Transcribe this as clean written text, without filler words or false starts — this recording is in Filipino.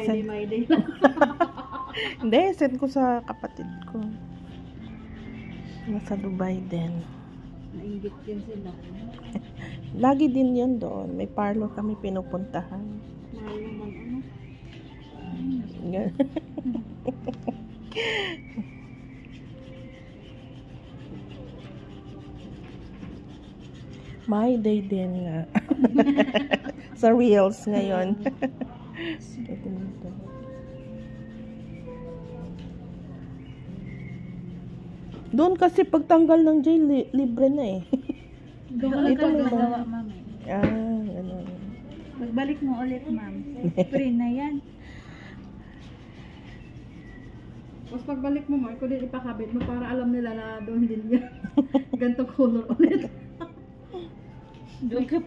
My day lang. Hindi, send ko sa kapatid ko. Nasa Dubai din. Nainggit yun sila. Lagi din yun doon. May parlor kami pinupuntahan. Mahal naman ano. My day din nga. Sa Reels ngayon. Doon kasi pagtanggal ng jail, libre na eh. Doon ka lang Dito may gagawa, ma'am. Ganun. Magbalik mo ulit, ma'am. Free na yan. Tapos pagbalik mo, Marco, din ipakabit mo para alam nila na doon din yan. Ganto color ulit. Doon ka